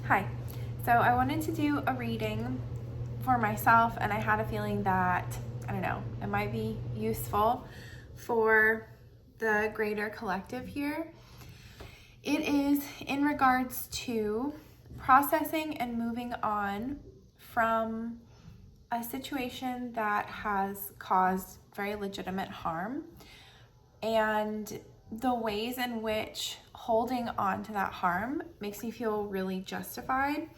Hi. So I wanted to do a reading for myself, and I had a feeling that, I don't know, it might be useful for the greater collective here. It is in regards to processing and moving on from a situation that has caused very legitimate harm, and the ways in which holding on to that harm makes me feel really justified.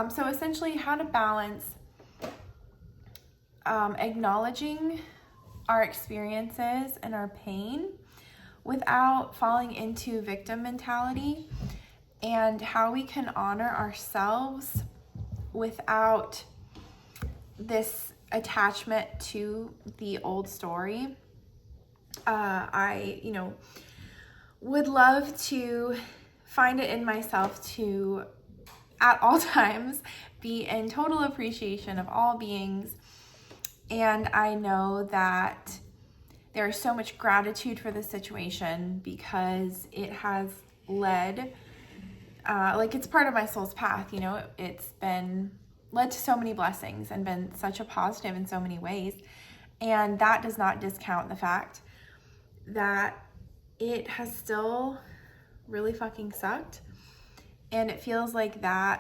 So essentially how to balance acknowledging our experiences and our pain without falling into victim mentality, and how we can honor ourselves without this attachment to the old story. I would love to find it in myself to, at all times, be in total appreciation of all beings. And I know that there is so much gratitude for this situation because it has led, it's part of my soul's path, it's been led to so many blessings and been such a positive in so many ways. And that does not discount the fact that it has still really fucking sucked. And it feels like I'm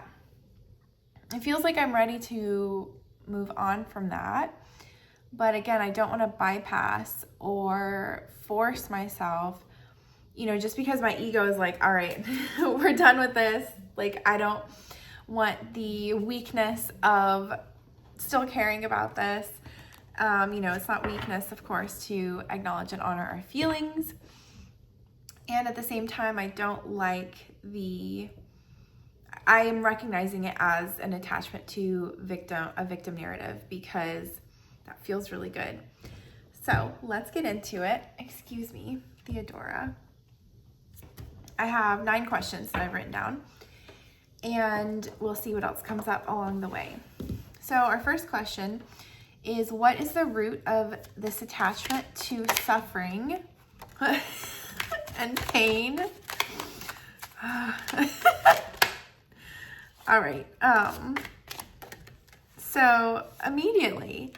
ready to move on from that. But again, I don't want to bypass or force myself, just because my ego is like, all right, we're done with this. I don't want the weakness of still caring about this. It's not weakness, of course, to acknowledge and honor our feelings. And at the same time, I don't like I am recognizing it as an attachment to a victim narrative, because that feels really good. So let's get into it. Excuse me, Theodora. I have 9 questions that I've written down, and we'll see what else comes up along the way. So our first question is, what is the root of this attachment to suffering and pain? All right. So immediately,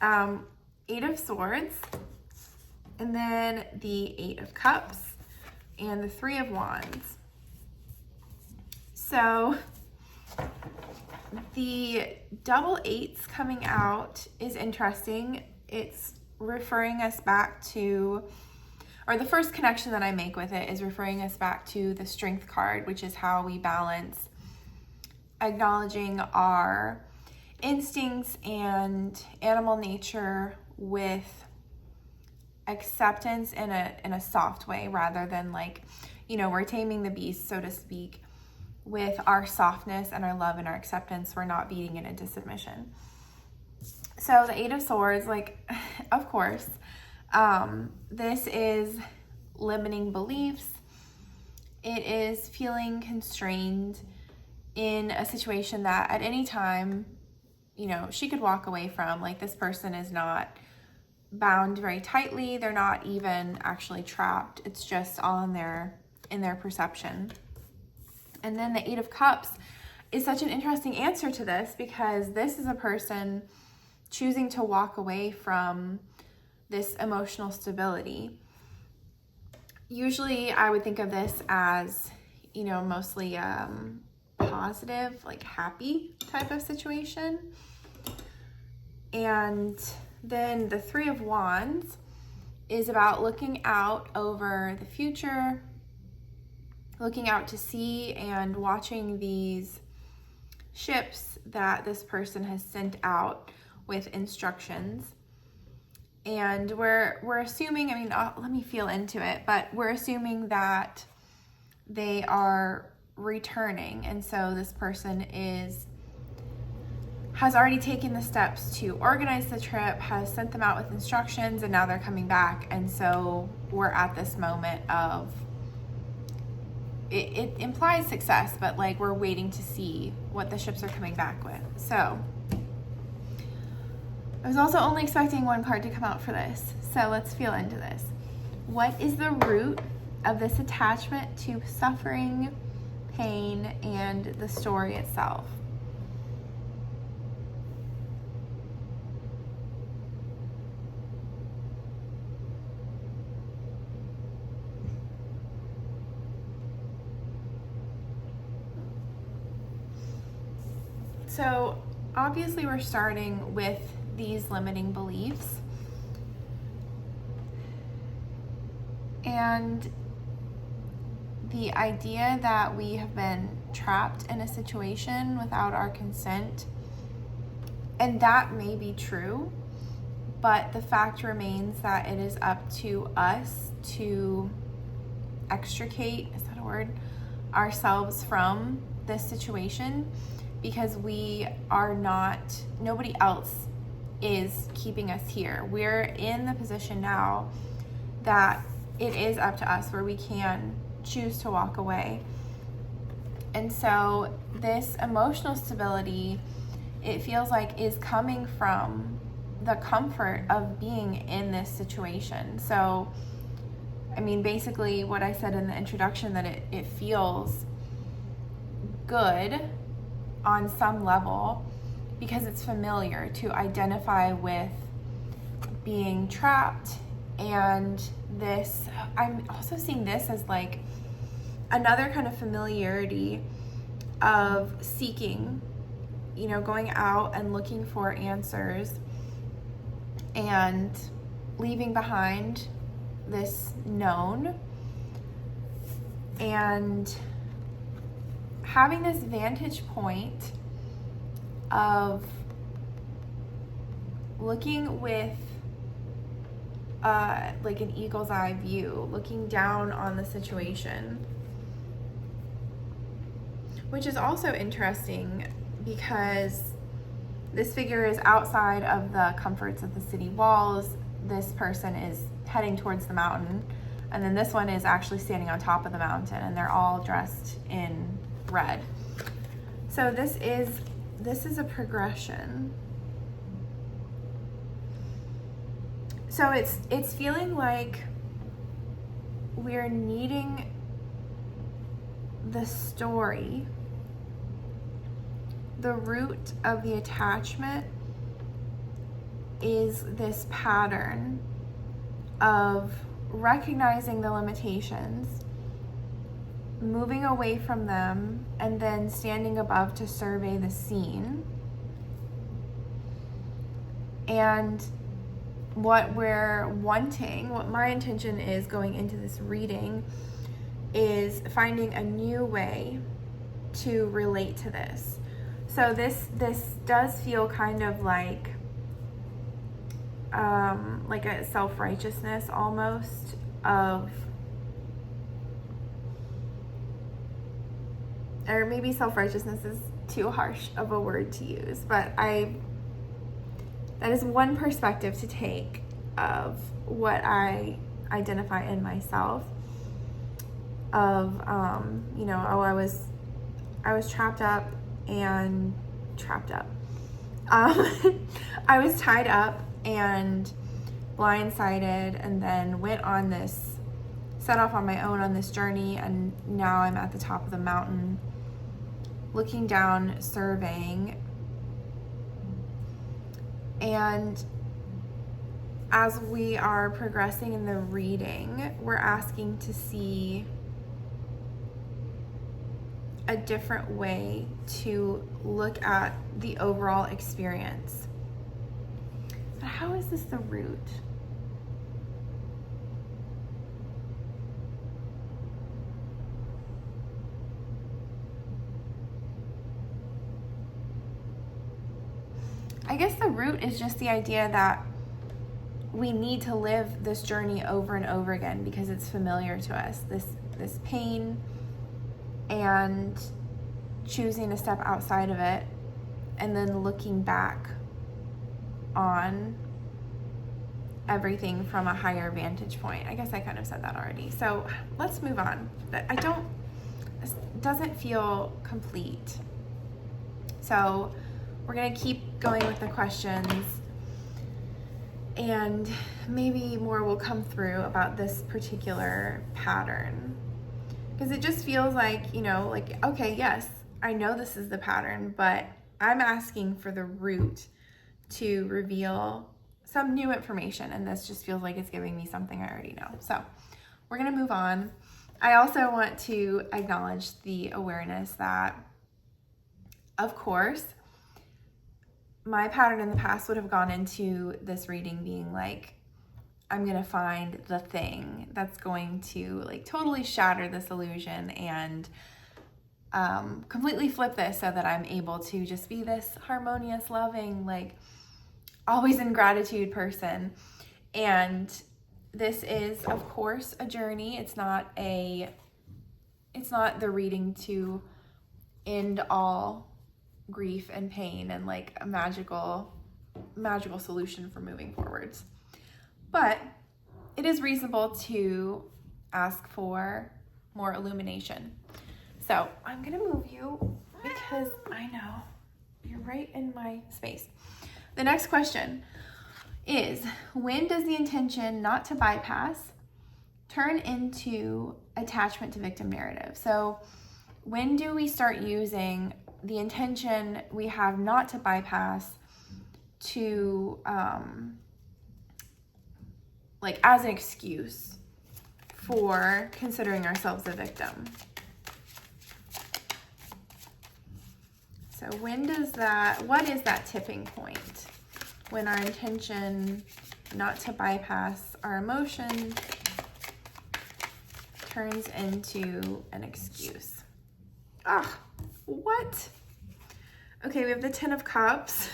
8 of Swords, and then the 8 of Cups, and the 3 of Wands. So the double 8s coming out is interesting. It's referring us back to, or the first connection that I make with it is referring us back to the Strength card, which is how we balance acknowledging our instincts and animal nature with acceptance in a soft way, rather than we're taming the beast, so to speak. With our softness and our love and our acceptance, we're not beating it into submission. So the 8 of Swords, of course, this is limiting beliefs. It is feeling constrained in a situation that at any time, she could walk away from. This person is not bound very tightly. They're not even actually trapped. It's just all in their perception. And then the 8 of Cups is such an interesting answer to this, because this is a person choosing to walk away from this emotional stability. Usually I would think of this as, mostly positive, happy type of situation. And then the 3 of Wands is about looking out over the future, looking out to sea and watching these ships that this person has sent out with instructions. And we're assuming, let me feel into it, but we're assuming that they are returning. And so this person has already taken the steps to organize the trip, has sent them out with instructions, and now they're coming back. And so we're at this moment of, it implies success, but we're waiting to see what the ships are coming back with. So I was also only expecting 1 card to come out for this. So let's feel into this. What is the root of this attachment to suffering, pain, and the story itself. So obviously we're starting with these limiting beliefs. And the idea that we have been trapped in a situation without our consent, and that may be true, but the fact remains that it is up to us to extricate, is that a word, ourselves from this situation, because we are not, nobody else is keeping us here. We're in the position now that it is up to us, where we can choose to walk away. And so this emotional stability, it feels like, is coming from the comfort of being in this situation. So, I mean, basically what I said in the introduction, that it feels good on some level because it's familiar to identify with being trapped. And this, I'm also seeing this as like another kind of familiarity of seeking, going out and looking for answers and leaving behind this known and having this vantage point of looking with like an eagle's eye view, looking down on the situation, which is also interesting because this figure is outside of the comforts of the city walls. This person is heading towards the mountain, and then this one is actually standing on top of the mountain, and they're all dressed in red. So this is a progression. So it's feeling like we're needing the story. The root of the attachment is this pattern of recognizing the limitations, moving away from them, and then standing above to survey the scene. And what we're wanting, what my intention is going into this reading, is finding a new way to relate to this. So this does feel kind of like a self-righteousness almost, of, or maybe self-righteousness is too harsh of a word to use, but that is one perspective to take of what I identify in myself, of I was trapped up. I was tied up and blindsided, and then set off on my own on this journey, and now I'm at the top of the mountain, looking down, surveying. And as we are progressing in the reading, we're asking to see a different way to look at the overall experience. But how is this the root? I guess the root is just the idea that we need to live this journey over and over again because it's familiar to us, this pain, and choosing to step outside of it, and then looking back on everything from a higher vantage point. I guess I kind of said that already. So let's move on. This doesn't feel complete. So we're gonna keep going with the questions, and maybe more will come through about this particular pattern. Because it just feels like, you know, like, okay, yes, I know this is the pattern, but I'm asking for the root to reveal some new information, and this just feels like it's giving me something I already know. So we're gonna move on. I also want to acknowledge the awareness that, of course, my pattern in the past would have gone into this reading being like, I'm gonna find the thing that's going to like totally shatter this illusion and completely flip this so that I'm able to just be this harmonious, loving, like always in gratitude person. And this is, of course, a journey. It's not the reading to end all grief and pain and like a magical solution for moving forwards. But it is reasonable to ask for more illumination. So I'm gonna move you because I know you're right in my space. The next question is, when does the intention not to bypass turn into attachment to victim narrative? So when do we start using the intention we have not to bypass to like as an excuse for considering ourselves a victim? So what is that tipping point when our intention not to bypass our emotion turns into an excuse? Ah, what? Okay, we have the 10 of Cups.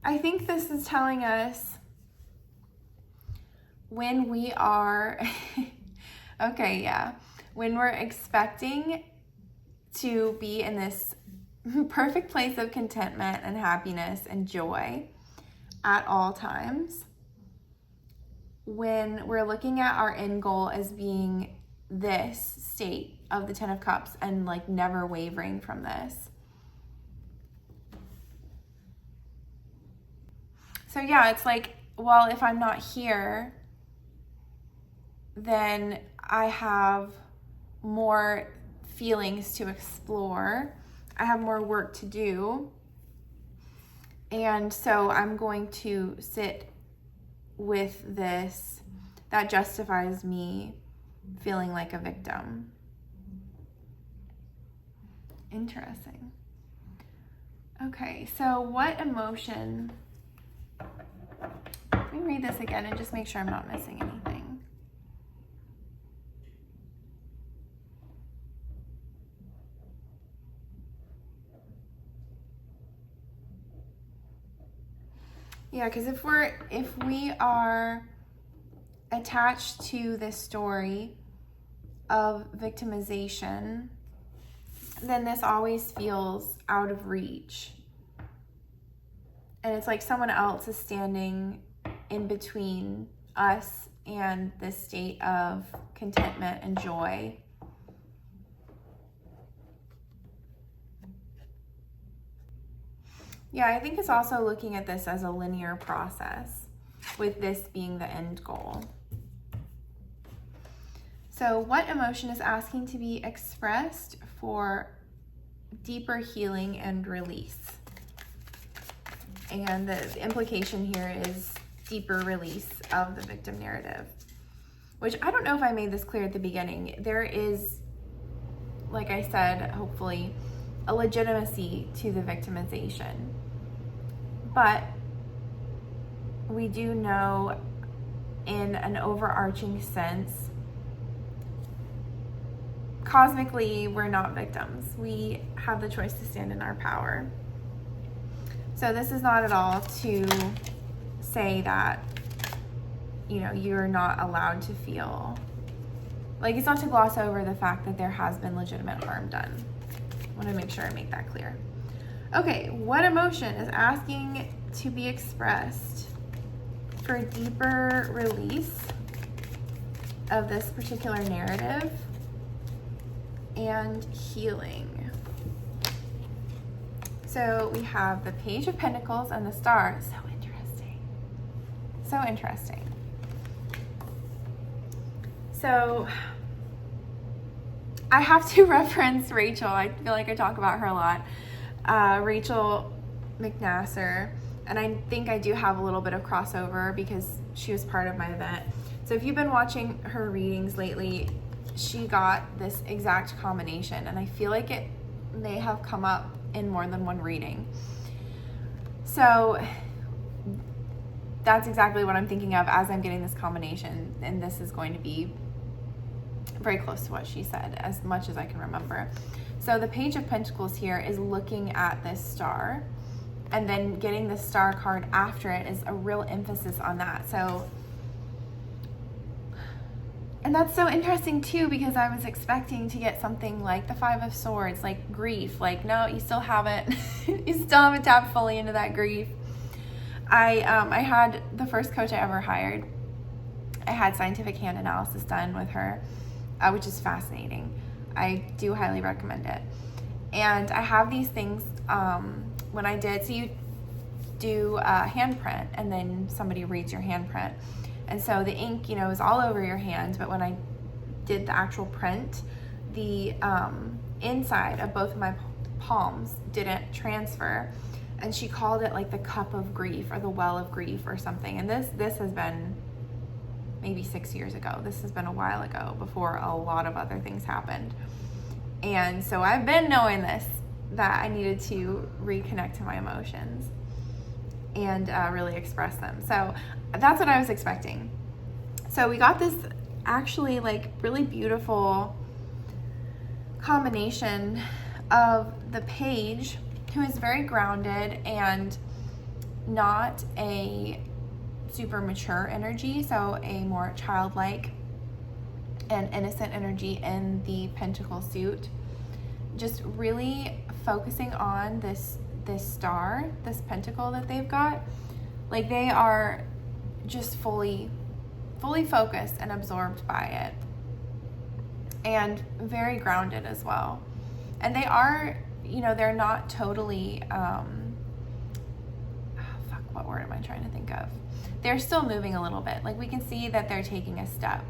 I think this is telling us when we are, okay, yeah, when we're expecting to be in this perfect place of contentment and happiness and joy at all times, when we're looking at our end goal as being this state of the 10 of Cups and like never wavering from this. So yeah, it's like, well, if I'm not here, then I have more feelings to explore. I have more work to do. And so I'm going to sit with this that justifies me feeling like a victim. Interesting. Okay, so what emotion? Let me read this again and just make sure I'm not missing anything. Yeah, because if we are attached to this story of victimization, then this always feels out of reach. And it's like someone else is standing in between us and this state of contentment and joy. Yeah, I think it's also looking at this as a linear process, with this being the end goal. So what emotion is asking to be expressed for deeper healing and release? And the implication here is deeper release of the victim narrative, which I don't know if I made this clear at the beginning. There is, like I said, hopefully, a legitimacy to the victimization. But we do know in an overarching sense, cosmically, we're not victims. We have the choice to stand in our power. So this is not at all to say that, you know, you're not allowed to feel, like, it's not to gloss over the fact that there has been legitimate harm done. I want to make sure I make that clear. Okay, what emotion is asking to be expressed for deeper release of this particular narrative and healing? So we have the Page of Pentacles and the Star. So interesting. So interesting. So I have to reference Rachel. I feel like I talk about her a lot. Rachel McNasser. And I think I do have a little bit of crossover because she was part of my event. So if you've been watching her readings lately, she got this exact combination. And I feel like it may have come up in more than one reading. So that's exactly what I'm thinking of as I'm getting this combination. And this is going to be very close to what she said, as much as I can remember. So the Page of Pentacles here is looking at this star, and then getting the Star card after it is a real emphasis on that. So, and that's so interesting too, because I was expecting to get something like the Five of Swords, like grief. Like, no, you still haven't, you still haven't tapped fully into that grief. I had the first coach I ever hired. I had scientific hand analysis done with her, which is fascinating. I do highly recommend it. And I have these things when I did, so you do a handprint and then somebody reads your handprint. And so the ink, is all over your hand, but when I did the actual print, the inside of both of my palms didn't transfer. And she called it like the cup of grief or the well of grief or something. And this has been maybe 6 years ago. This has been a while ago, before a lot of other things happened. And so I've been knowing this, that I needed to reconnect to my emotions and really express them. So that's what I was expecting. So we got this actually like really beautiful combination of the Page, who is very grounded and not a super mature energy, so a more childlike and innocent energy in the Pentacle suit, just really focusing on this star, this pentacle that they've got. Like, they are just fully focused and absorbed by it, and very grounded as well. And they are, they're not totally what word am I trying to think of? They're still moving a little bit. Like, we can see that they're taking a step.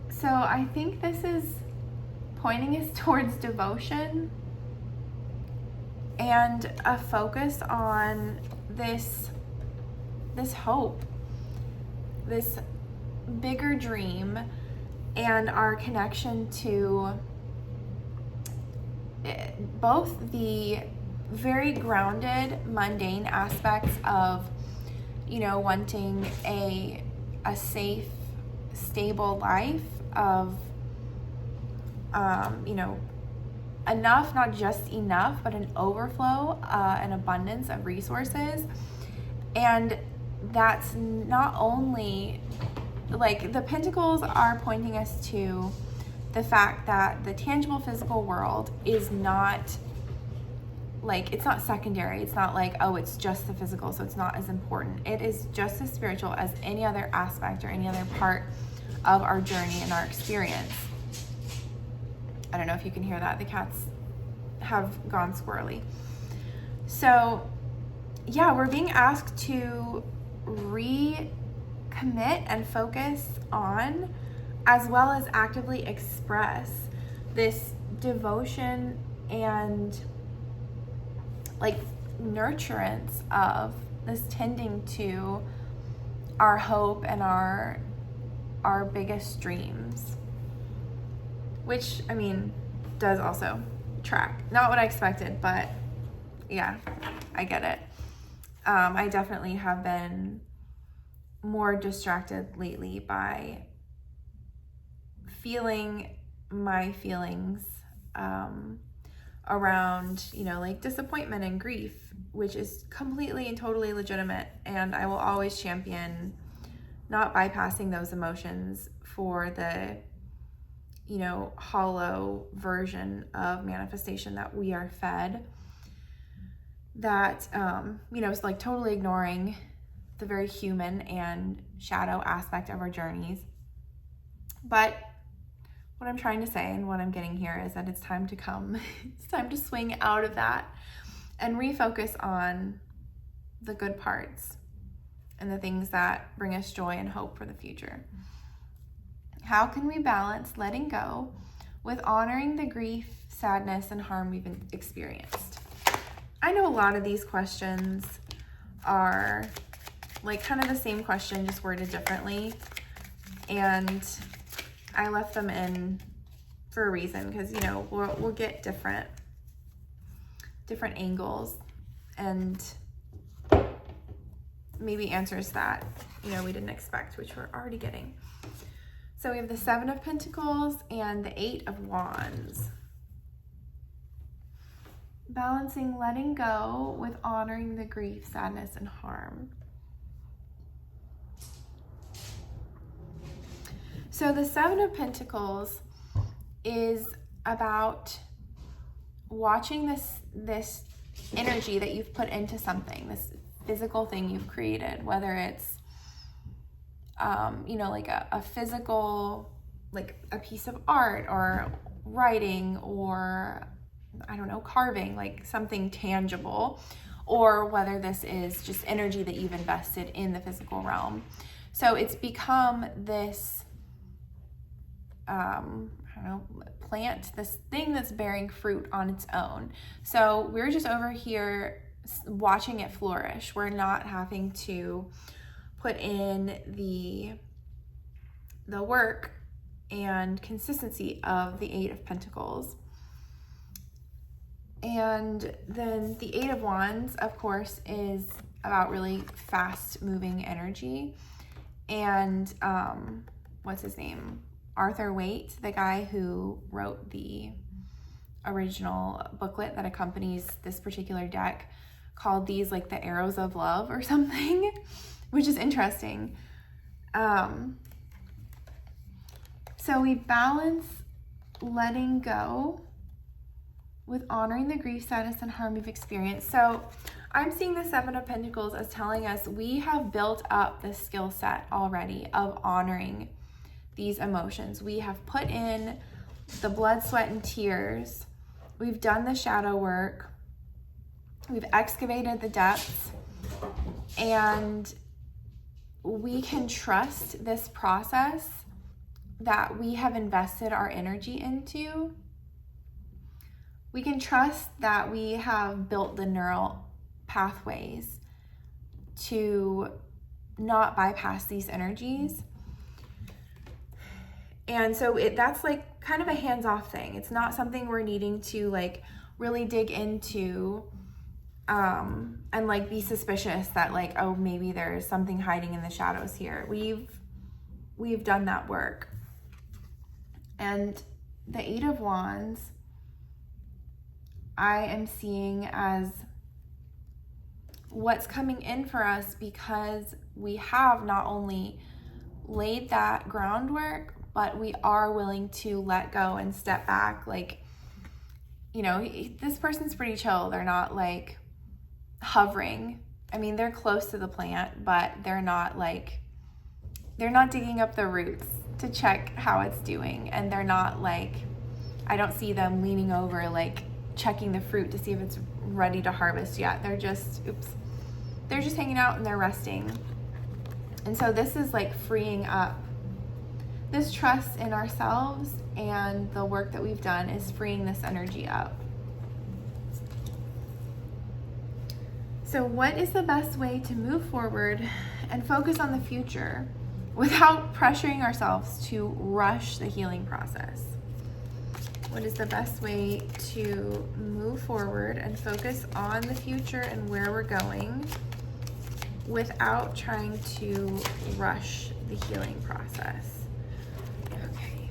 So I think this is pointing us towards devotion and a focus on this hope, this bigger dream, and our connection to both the very grounded, mundane aspects of, wanting a safe, stable life of, enough, not just enough, but an overflow, an abundance of resources. And that's not only, like, the Pentacles are pointing us to the fact that the tangible physical world is not, like, it's not secondary. It's not like, oh, it's just the physical, so it's not as important. It is just as spiritual as any other aspect or any other part of our journey and our experience. I don't know if you can hear that. The cats have gone squirrely. So, yeah, we're being asked to recommit and focus on, as well as actively express, this devotion and like nurturance of this, tending to our hope and our biggest dreams, which, I mean, does also track. Not what I expected, but yeah, I get it. I definitely have been more distracted lately by feeling my feelings around, like disappointment and grief, which is completely and totally legitimate. And I will always champion not bypassing those emotions for the, hollow version of manifestation that we are fed. That, is like totally ignoring the very human and shadow aspect of our journeys. But what I'm trying to say and what I'm getting here is that it's time to come. It's time to swing out of that and refocus on the good parts and the things that bring us joy and hope for the future. How can we balance letting go with honoring the grief, sadness, and harm we've experienced? I know a lot of these questions are like kind of the same question, just worded differently. And I left them in for a reason, because, you know, we'll get different angles and maybe answers that, you know, we didn't expect, which we're already getting. So we have the 7 of Pentacles and the 8 of Wands. Balancing letting go with honoring the grief, sadness, and harm. So the 7 of Pentacles is about watching this energy that you've put into something, this physical thing you've created, whether it's, you know, like a physical, like a piece of art or writing or, I don't know, carving, like something tangible, or whether this is just energy that you've invested in the physical realm. So it's become this, I don't know, plant, this thing that's bearing fruit on its own. So we're just over here watching it flourish. We're not having to put in the work and consistency of the 8 of Pentacles. And then the 8 of Wands, of course, is about really fast moving energy. And what's his name? Arthur Waite, the guy who wrote the original booklet that accompanies this particular deck, called these like the arrows of love or something, which is interesting. So we balance letting go with honoring the grief, sadness, and harm we've experienced. So I'm seeing the 7 of Pentacles as telling us we have built up the skill set already of honoring these emotions. We have put in the blood, sweat, and tears. We've done the shadow work. We've excavated the depths. And we can trust this process that we have invested our energy into. We can trust that we have built the neural pathways to not bypass these energies. And so that's like kind of a hands-off thing. It's not something we're needing to like really dig into and like be suspicious that like, oh, maybe there's something hiding in the shadows here. We've done that work. And the 8 of Wands, I am seeing as what's coming in for us, because we have not only laid that groundwork, but we are willing to let go and step back. Like, you know, this person's pretty chill. They're not like hovering. I mean, they're close to the plant, but they're not digging up the roots to check how it's doing. And they're not like, I don't see them leaning over, like checking the fruit to see if it's ready to harvest yet. They're just hanging out and they're resting. And so this is like freeing up. This trust in ourselves and the work that we've done is freeing this energy up. So what is the best way to move forward and focus on the future without pressuring ourselves to rush the healing process? What is the best way to move forward and focus on the future and where we're going without trying to rush the healing process? Okay.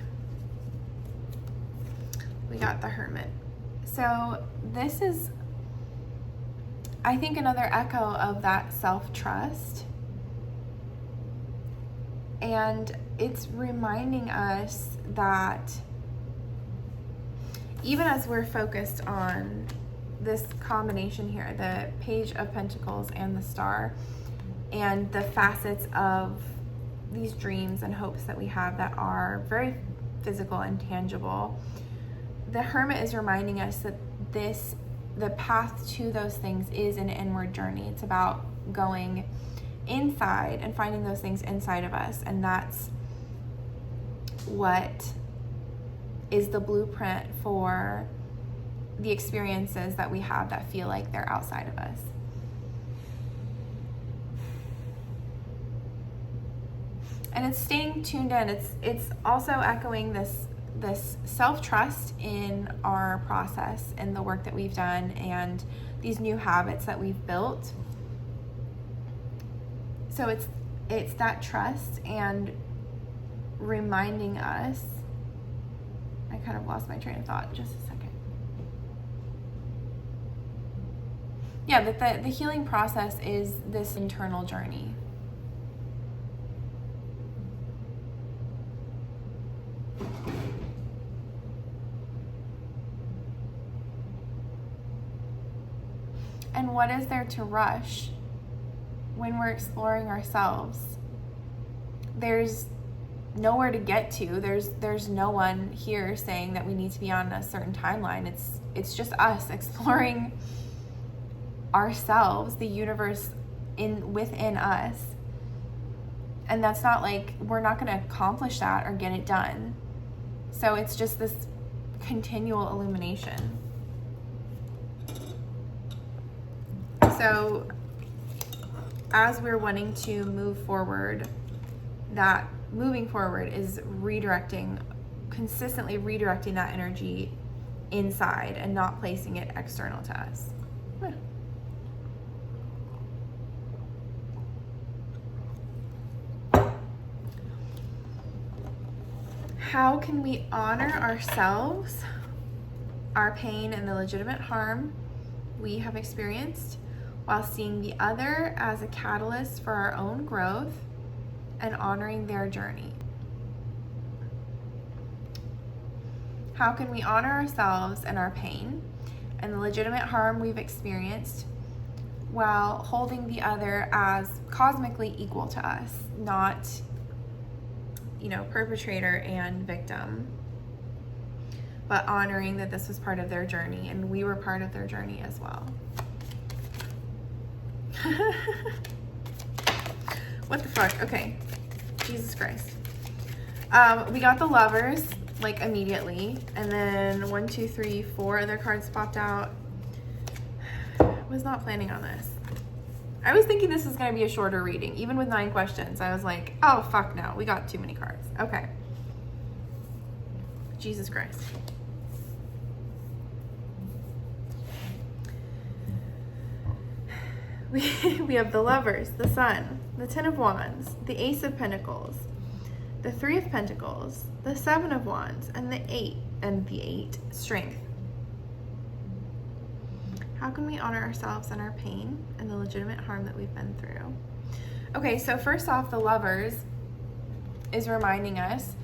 We got the Hermit. So this is, I think, another echo of that self-trust. And it's reminding us that even as we're focused on this combination here, the Page of Pentacles and the Star, and the facets of these dreams and hopes that we have that are very physical and tangible. The Hermit is reminding us that the path to those things is an inward journey. It's about going inside and finding those things inside of us, and that's what is the blueprint for the experiences that we have that feel like they're outside of us. And it's staying tuned in. It's also echoing this self-trust in our process and the work that we've done and these new habits that we've built. So it's that trust and reminding us. I kind of lost my train of thought just a second. Yeah, that the healing process is this internal journey. And what is there to rush when we're exploring ourselves? There's nowhere to get to. There's no one here saying that we need to be on a certain timeline. It's just us exploring ourselves, the universe within us. And that's not like, we're not going to accomplish that or get it done. So it's just this continual illumination. So as we're wanting to move forward, that moving forward is consistently redirecting that energy inside and not placing it external to us. How can we honor ourselves, our pain, and the legitimate harm we have experienced while seeing the other as a catalyst for our own growth and honoring their journey? How can we honor ourselves and our pain and the legitimate harm we've experienced while holding the other as cosmically equal to us, not, perpetrator and victim, but honoring that this was part of their journey and we were part of their journey as well? What the fuck? Okay. Jesus Christ. We got the Lovers, immediately. And then 1, 2, 3, 4 other cards popped out. Was not planning on this. I was thinking this was going to be a shorter reading. Even with 9 questions, I was like, oh, fuck no. We got too many cards. Okay. Jesus Christ. We have the Lovers, the Sun, the Ten of Wands, the Ace of Pentacles, the Three of Pentacles, the Seven of Wands, and the Eight, Strength. How can we honor ourselves and our pain and the legitimate harm that we've been through? Okay, so first off, the Lovers is reminding us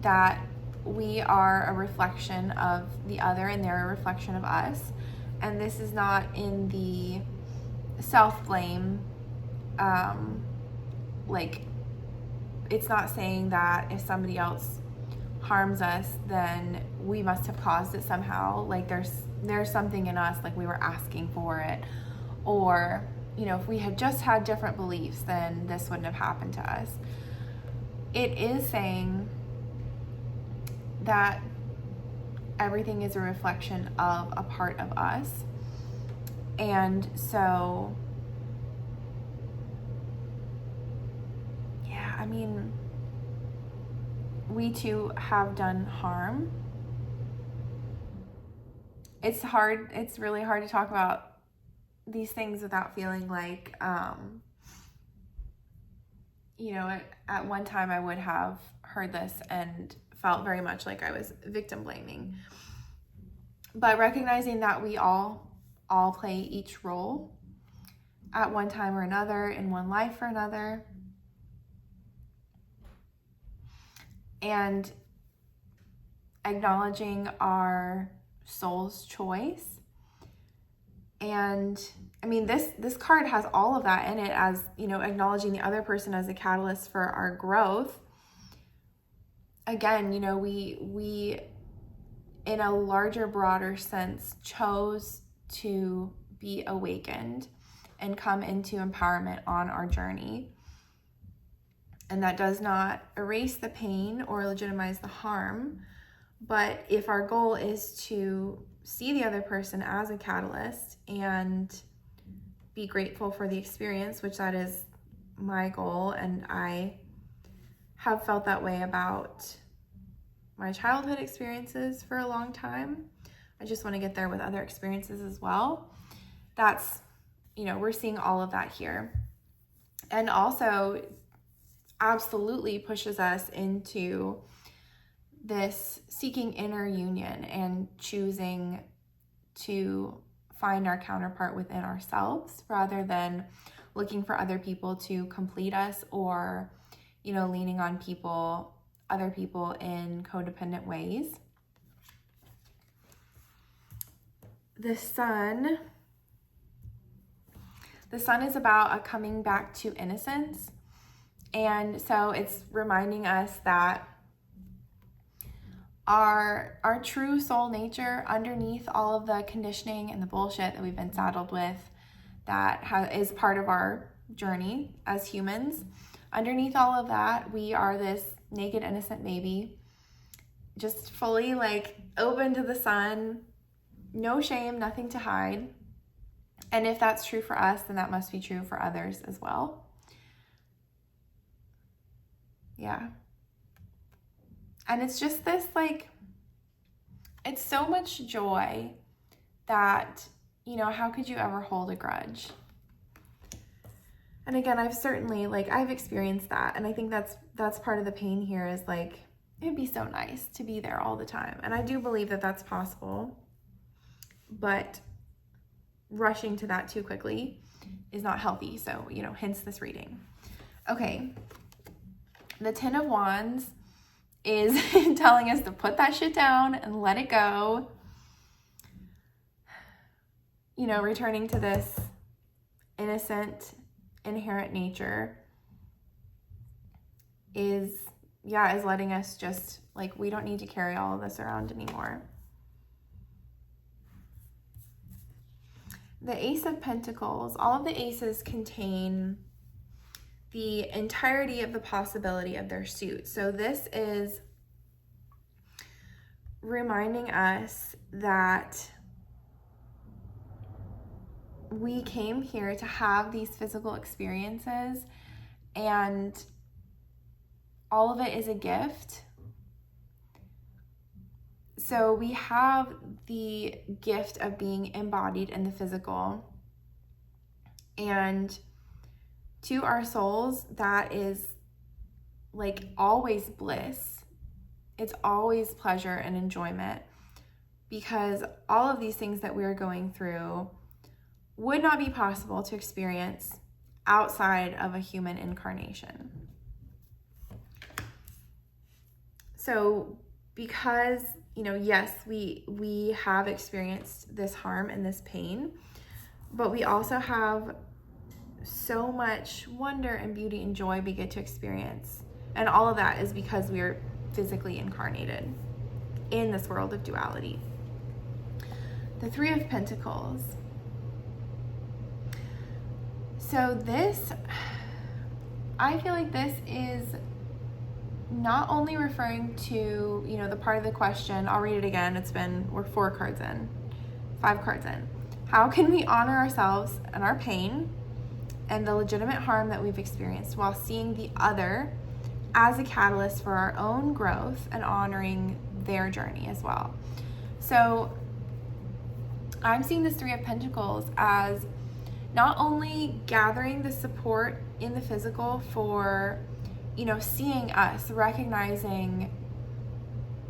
that we are a reflection of the other and they're a reflection of us. And this is not in the self-blame, it's not saying that if somebody else harms us, then we must have caused it somehow. There's something in us, we were asking for it, or if we had just had different beliefs, then this wouldn't have happened to us. It is saying that everything is a reflection of a part of us. And so, yeah, we too have done harm. It's really hard to talk about these things without feeling like, at one time I would have heard this and felt very much like I was victim blaming. But recognizing that we all play each role at one time or another, in one life or another. And acknowledging our soul's choice. And this card has all of that in it, as acknowledging the other person as a catalyst for our growth, again, you know, we in a larger, broader sense, chose to be awakened and come into empowerment on our journey. And that does not erase the pain or legitimize the harm. But if our goal is to see the other person as a catalyst and be grateful for the experience, which that is my goal, and I have felt that way about my childhood experiences for a long time. I just want to get there with other experiences as well. That's, you know, we're seeing all of that here. And also absolutely pushes us into this seeking inner union and choosing to find our counterpart within ourselves rather than looking for other people to complete us or, you know, leaning on other people in codependent ways. The sun is about a coming back to innocence. And so it's reminding us that our true soul nature, underneath all of the conditioning and the bullshit that we've been saddled with, that is part of our journey as humans, underneath all of that, we are this naked, innocent baby, just fully like open to the sun, no shame, nothing to hide. And if that's true for us, then that must be true for others as well. Yeah. And it's just this, like, it's so much joy that, you know, how could you ever hold a grudge? And again, I've experienced that. And I think that's part of the pain here is like, it'd be so nice to be there all the time. And I do believe that that's possible, but rushing to that too quickly is not healthy. So, you know, hence this reading. Okay. The Ten of Wands is telling us to put that shit down and let it go. You know, returning to this innocent, inherent nature is letting us just, like, we don't need to carry all of this around anymore. The Ace of Pentacles, all of the aces contain the entirety of the possibility of their suit. So this is reminding us that we came here to have these physical experiences, and all of it is a gift. So we have the gift of being embodied in the physical, and to our souls, that is like always bliss. It's always pleasure and enjoyment, because all of these things that we're going through would not be possible to experience outside of a human incarnation. So because, you know, yes, we have experienced this harm and this pain, but we also have so much wonder and beauty and joy we get to experience. And all of that is because we are physically incarnated in this world of duality. The Three of Pentacles. So this, I feel like this is not only referring to, you know, the part of the question, I'll read it again, we're 5 cards in. How can we honor ourselves and our pain and the legitimate harm that we've experienced while seeing the other as a catalyst for our own growth and honoring their journey as well? So I'm seeing this Three of Pentacles as not only gathering the support in the physical for, you know, seeing us, recognizing,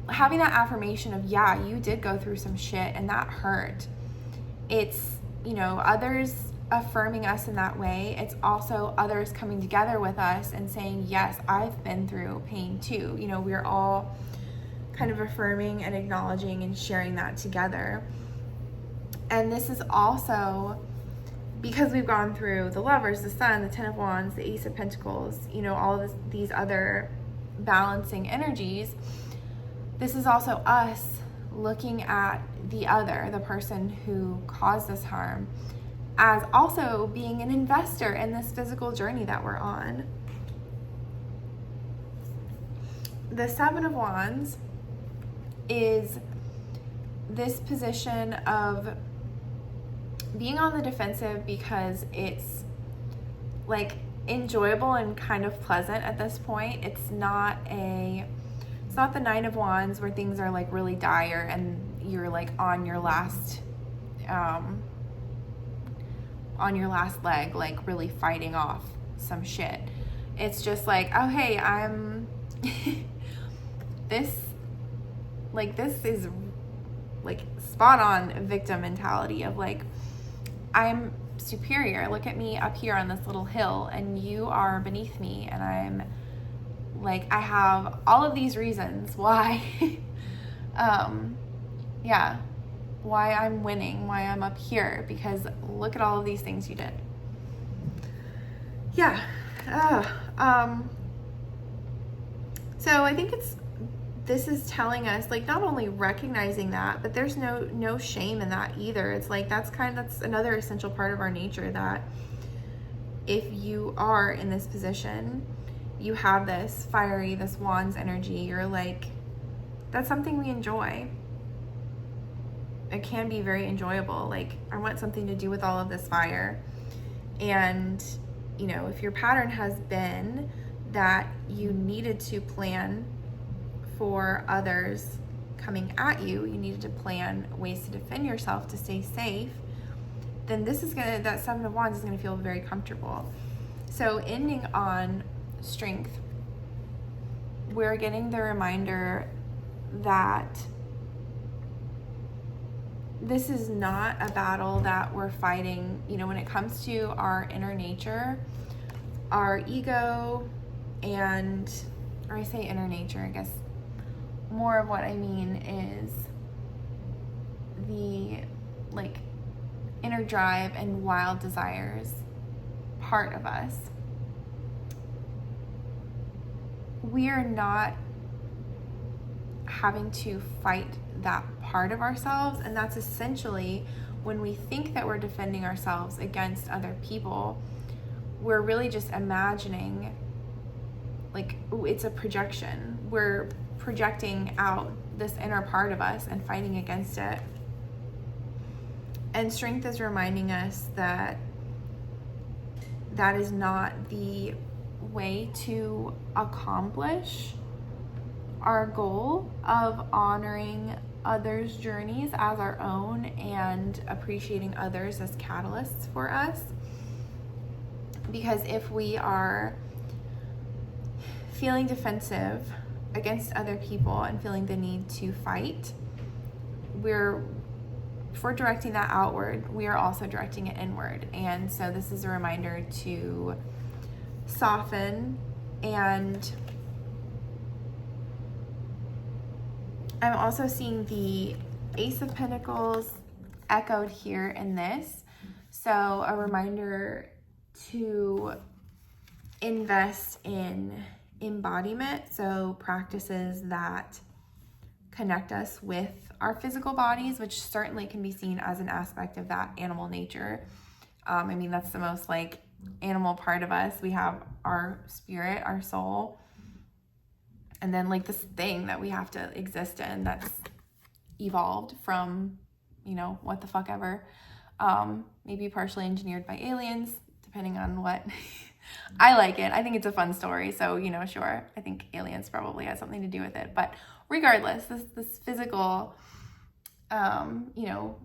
having that affirmation of, yeah, you did go through some shit and that hurt. It's, you know, others affirming us in that way. It's also others coming together with us and saying, yes, I've been through pain too. You know, we're all kind of affirming and acknowledging and sharing that together. And this is also because we've gone through the Lovers, the Sun, the Ten of Wands, the Ace of Pentacles, you know, all of these other balancing energies, this is also us looking at the other, the person who caused this harm, as also being an investor in this physical journey that we're on. The Seven of Wands is this position of being on the defensive because it's like enjoyable and kind of pleasant at this point. It's not the Nine of Wands where things are like really dire and you're like on your last leg, like really fighting off some shit. It's just like, oh hey, I'm this is like spot on victim mentality of like, I'm superior. Look at me up here on this little hill and you are beneath me, and I'm like, I have all of these reasons why why I'm winning, why I'm up here, because look at all of these things you did. So I think this is telling us, like, not only recognizing that, but there's no shame in that either. It's like that's another essential part of our nature, that if you are in this position, you have this fiery, this wands energy, you're like, that's something we enjoy. It can be very enjoyable. Like, I want something to do with all of this fire. And, you know, if your pattern has been that you needed to plan for others coming at you, you needed to plan ways to defend yourself to stay safe, then that Seven of Wands is gonna feel very comfortable. So ending on strength, we're getting the reminder that this is not a battle that we're fighting. You know, when it comes to our inner nature, our ego, or I say inner nature, I guess more of what I mean is the like inner drive and wild desires part of us. We are not having to fight that part of ourselves, and that's essentially when we think that we're defending ourselves against other people, we're really just imagining, like, it's a projection. We're projecting out this inner part of us and fighting against it. And strength is reminding us that that is not the way to accomplish our goal of honoring others' journeys as our own and appreciating others as catalysts for us. Because if we are feeling defensive against other people and feeling the need to fight, if we're directing that outward, we are also directing it inward. And so this is a reminder to soften. And I'm also seeing the Ace of Pentacles echoed here in this. So a reminder to invest in embodiment, so practices that connect us with our physical bodies, which certainly can be seen as an aspect of that animal nature. I mean, that's the most like animal part of us. We have our spirit, our soul, and then like this thing that we have to exist in that's evolved from, you know, what the fuck ever. Maybe partially engineered by aliens, depending on what. I like it. I think it's a fun story. So, you know, sure. I think aliens probably has something to do with it. But regardless, this physical, you know,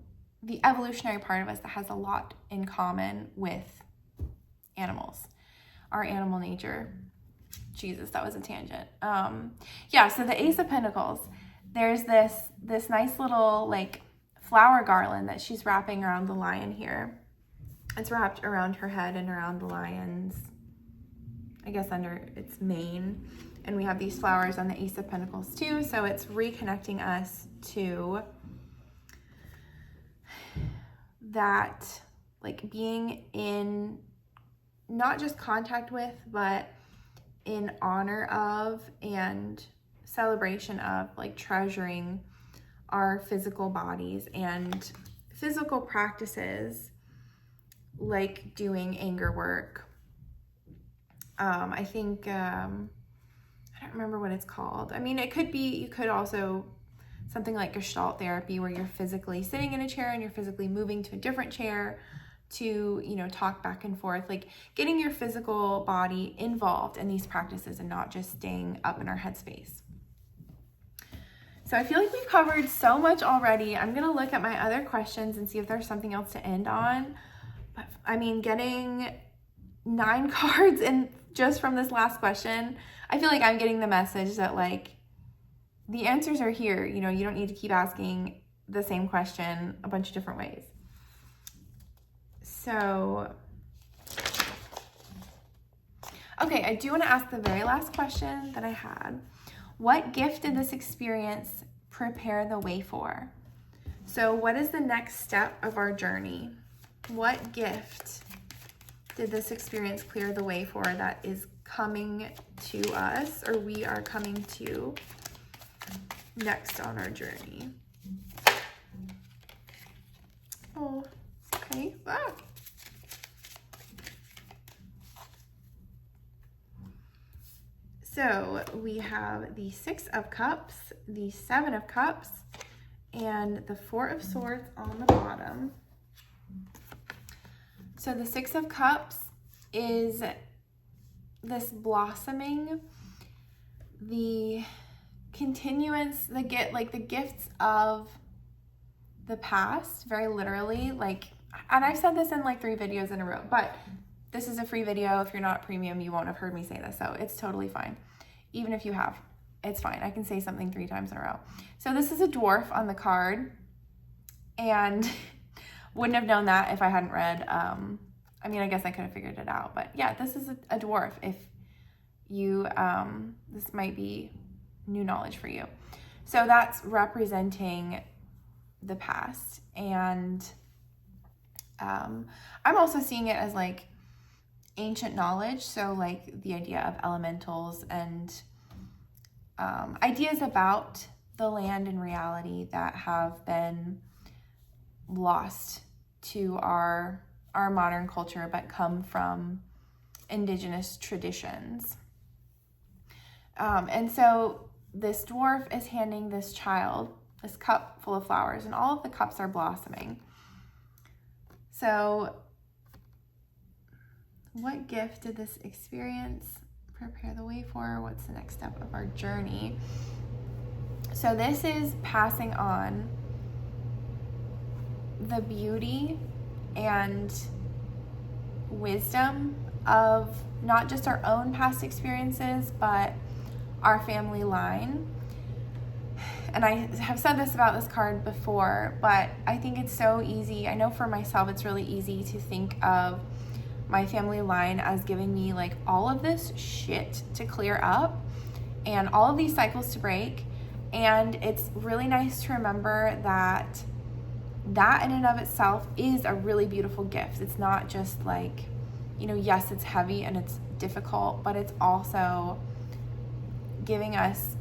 the evolutionary part of us that has a lot in common with animals, our animal nature. Jesus, that was a tangent. So the Ace of Pentacles, there's this nice little like flower garland that she's wrapping around the lion here. It's wrapped around her head and around the lion's, I guess, under its mane. And we have these flowers on the Ace of Pentacles too. So it's reconnecting us to that, like being in not just contact with, but in honor of and celebration of, like, treasuring our physical bodies and physical practices, like doing anger work. I think, I don't remember what it's called. I mean, it could be, you could also, something like Gestalt therapy, where you're physically sitting in a chair and you're physically moving to a different chair to, you know, talk back and forth, like getting your physical body involved in these practices and not just staying up in our headspace. So I feel like we've covered so much already. I'm going to look at my other questions and see if there's something else to end on. But I mean, getting 9 cards in just from this last question, I feel like I'm getting the message that, like, the answers are here. You know, you don't need to keep asking the same question a bunch of different ways. So, okay, I do want to ask the very last question that I had. What gift did this experience prepare the way for? So what is the next step of our journey? What gift did this experience clear the way for that is coming to us, or we are coming to next on our journey? Oh, okay. Ah. So we have the 6 of Cups, the 7 of Cups, and the 4 of Swords on the bottom. So the 6 of Cups is this blossoming, the continuance, the gifts of the past, very literally, like, and I've said this in like 3 videos in a row, but this is a free video. If you're not premium, you won't have heard me say this, so it's totally fine. Even if you have, it's fine. I can say something 3 times in a row. So this is a dwarf on the card, and wouldn't have known that if I hadn't read. I mean, I guess I could have figured it out, but yeah, this is a dwarf. If you, this might be new knowledge for you. So that's representing the past, and I'm also seeing it as like ancient knowledge, so like the idea of elementals and ideas about the land and reality that have been lost to our modern culture, but come from indigenous traditions. And so this dwarf is handing this child this cup full of flowers, and all of the cups are blossoming. So what gift did this experience prepare the way for? What's the next step of our journey? So this is passing on the beauty and wisdom of not just our own past experiences, but our family line. And I have said this about this card before, but I think it's so easy. I know for myself, it's really easy to think of my family line as giving me like all of this shit to clear up and all of these cycles to break. And it's really nice to remember that in and of itself is a really beautiful gift. It's not just like, you know, yes, it's heavy and it's difficult, but it's also giving us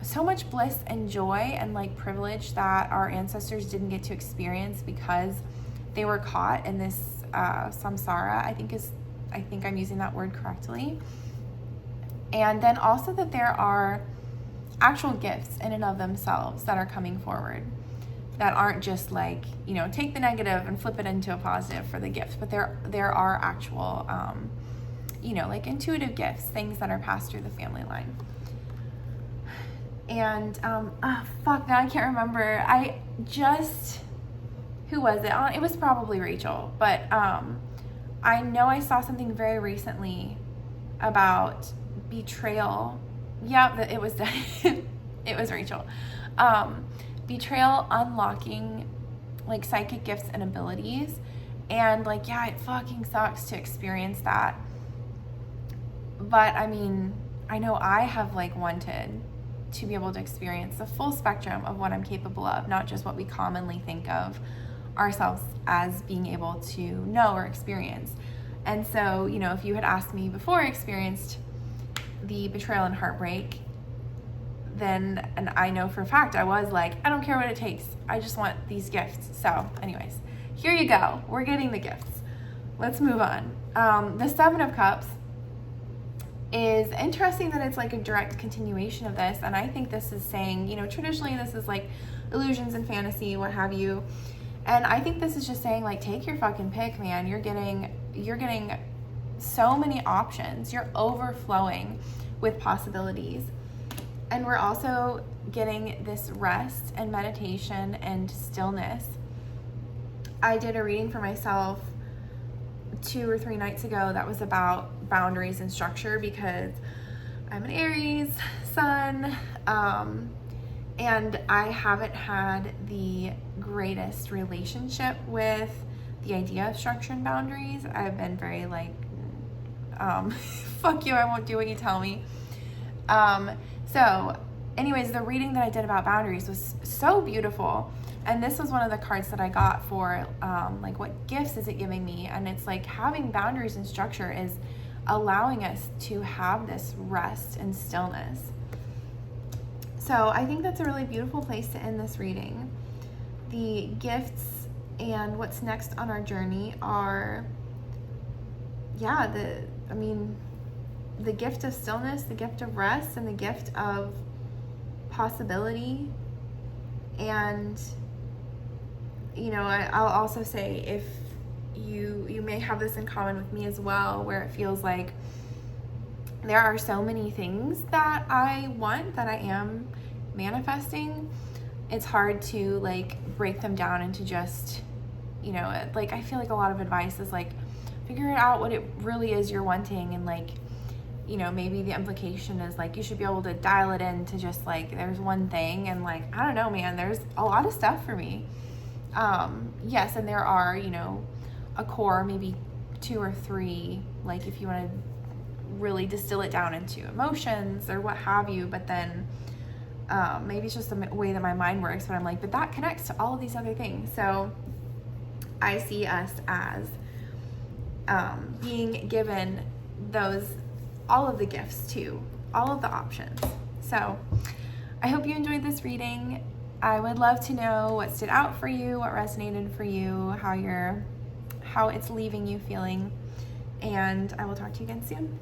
so much bliss and joy and like privilege that our ancestors didn't get to experience because they were caught in this samsara, I think I'm using that word correctly. And then also that there are actual gifts in and of themselves that are coming forward that aren't just like, you know, take the negative and flip it into a positive for the gift, but there are actual, you know, like intuitive gifts, things that are passed through the family line. And, now I can't remember. Who was it? It was probably Rachel, but I know I saw something very recently about betrayal. Yeah, it was it was Rachel. Betrayal unlocking like psychic gifts and abilities, and like, yeah, it fucking sucks to experience that. But I mean, I know I have like wanted to be able to experience the full spectrum of what I'm capable of, not just what we commonly think of ourselves as being able to know or experience. And so, you know, if you had asked me before I experienced the betrayal and heartbreak, then, and I know for a fact I was like, I don't care what it takes. I just want these gifts. So anyways, here you go. We're getting the gifts. Let's move on. The Seven of Cups is interesting that it's like a direct continuation of this. And I think this is saying, you know, traditionally this is like illusions and fantasy, what have you. And I think this is just saying, like, take your fucking pick, man. You're getting so many options. You're overflowing with possibilities. And we're also getting this rest and meditation and stillness. I did a reading for myself 2 or 3 nights ago that was about boundaries and structure, because I'm an Aries sun, and I haven't had the greatest relationship with the idea of structure and boundaries. I've been very like, fuck you, I won't do what you tell me. So anyways, the reading that I did about boundaries was so beautiful. And this was one of the cards that I got for, like, what gifts is it giving me? And it's like having boundaries and structure is allowing us to have this rest and stillness. So I think that's a really beautiful place to end this reading. The gifts and what's next on our journey are, the gift of stillness, the gift of rest, and the gift of possibility. And, you know, I'll also say, if you may have this in common with me as well, where it feels like there are so many things that I want, that I am manifesting. It's hard to like break them down into just, you know, like, I feel like a lot of advice is like, figure it out what it really is you're wanting. And like, you know, maybe the implication is like, you should be able to dial it in to just like, there's one thing. And like, I don't know, man, there's a lot of stuff for me. Yes. And there are, you know, a core, maybe 2 or 3, like if you want to really distill it down into emotions or what have you, but then maybe it's just the way that my mind works, but I'm like, but that connects to all of these other things. So I see us as being given all of the gifts too, all of the options. So I hope you enjoyed this reading. I would love to know what stood out for you, what resonated for you, how it's leaving you feeling, and I will talk to you again soon.